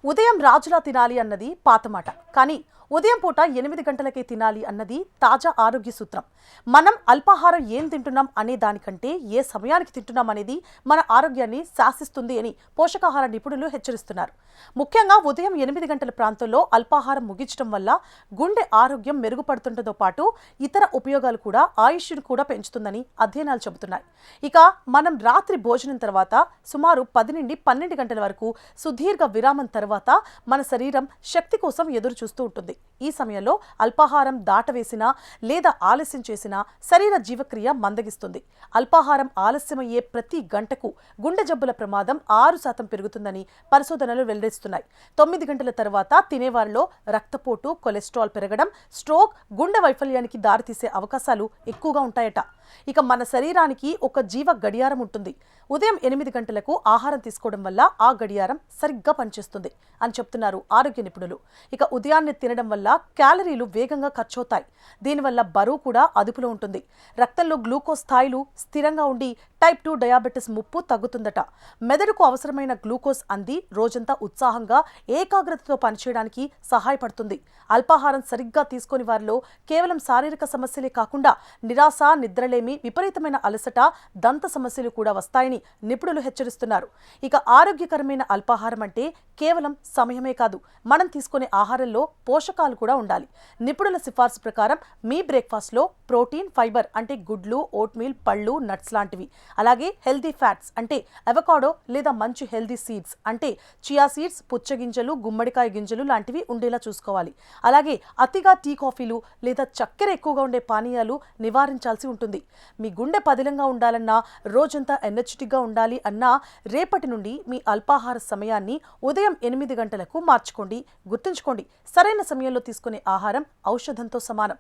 ఉదయం రాజులా తినాలి అన్నది పాతమాట. కానీ ఉదయం పూట 8 గంటలకే తినాలి అన్నది తాజా ఆరోగ్య సూత్రం. మనం అల్పాహారం ఏం తింటున్నాం అనే దానికంటే ఏ సమయానికి తింటున్నాం అనేది మన ఆరోగ్యాన్ని శాసిస్తుంది అని పోషకాహార నిపుణులు హెచ్చరిస్తున్నారు. ముఖ్యంగా ఉదయం 8 గంటల ప్రాంతంలో అల్పాహారం ముగించడం వల్ల గుండె ఆరోగ్యం మెరుగుపడుతుండటంతో పాటు ఇతర ఉపయోగాలు కూడా ఆయుష్ను కూడా పెంచుతుందని అధ్యయనాలు చెబుతున్నాయి. ఇక మనం రాత్రి భోజనం తర్వాత సుమారు 10 నుండి 12 గంటల వరకు సుదీర్ఘ విరామం తర్వాత మన శరీరం శక్తి కోసం ఎదురు చూస్తూ ఉంటుంది. ఈ సమయంలో అల్పాహారం దాటవేసినా లేదా ఆలస్యం చేసినా శరీర జీవక్రియ మందగిస్తుంది. అల్పాహారం ఆలస్యమయ్యే ప్రతి గంటకు గుండె జబ్బుల ప్రమాదం 6% పెరుగుతుందని పరిశోధనలు వెల్లడిస్తున్నాయి. 9 గంటల తర్వాత తినేవారిలో రక్తపోటు, కొలెస్ట్రాల్ పెరగడం, స్ట్రోక్, గుండె వైఫల్యానికి దారితీసే అవకాశాలు ఎక్కువగా ఉంటాయట. ఇక మన శరీరానికి ఒక జీవ గడియారం ఉంటుంది. ఉదయం 8 గంటలకు ఆహారం తీసుకోవడం వల్ల ఆ గడియారం సరిగ్గా పనిచేస్తుంది అని చెప్తున్నారు ఆరోగ్య నిపుణులు. ఇక ఉదయాన్నే తినడం వల్ల క్యాలరీలు వేగంగా ఖర్చవుతాయి. దీనివల్ల బరువు కూడా అదుపులో ఉంటుంది. రక్తంలో గ్లూకోజ్ స్థాయిలు స్థిరంగా ఉండి టైప్ 2 డయాబెటిస్ ముప్పు తగ్గుతుందట. మెదడుకు అవసరమైన గ్లూకోజ్ అంది రోజంతా ఉత్సాహంగా ఏకాగ్రతతో పనిచేయడానికి సహాయపడుతుంది. అల్పాహారం సరిగ్గా తీసుకుని వారిలో కేవలం శారీరక సమస్యలే కాకుండా నిరాశ, నిద్రలేమి, విపరీతమైన అలసట, దంత సమస్యలు కూడా వస్తాయని నిపుణులు హెచ్చరిస్తున్నారు. ఇక ఆరోగ్యకరమైన అల్పాహారం అంటే కేవలం సమయమే కాదు, మనం తీసుకునే ఆహారంలో పోషకాలు కూడా ఉండాలి. నిపుణుల సిఫార్సు ప్రకారం మీ బ్రేక్ఫాస్ట్లో ప్రోటీన్, ఫైబర్ అంటే గుడ్లు, ఓట్మీల్, పళ్ళు, నట్స్ లాంటివి, అలాగే హెల్దీ ఫ్యాట్స్ అంటే అవకాడో లేదా మంచి హెల్దీ సీడ్స్ అంటే చియా సీడ్స్, పుచ్చగింజలు, గుమ్మడికాయ గింజలు లాంటివి ఉండేలా చూసుకోవాలి. అలాగే అతిగా టీ, కాఫీలు లేదా చక్కెర ఎక్కువగా ఉండే పానీయాలు నివారించాల్సి ఉంటుంది. మీ గుండె పదిలంగా ఉండాలన్నా, రోజంతా ఎనర్జెటిక్గా ఉండాలి అన్నా రేపటి నుండి మీ అల్పాహార సమయాన్ని ఉదయం 8 గంటలకు మార్చుకోండి. గుర్తుంచుకోండి, సరైన సమయంలో తీసుకునే ఆహారం ఔషధంతో సమానం.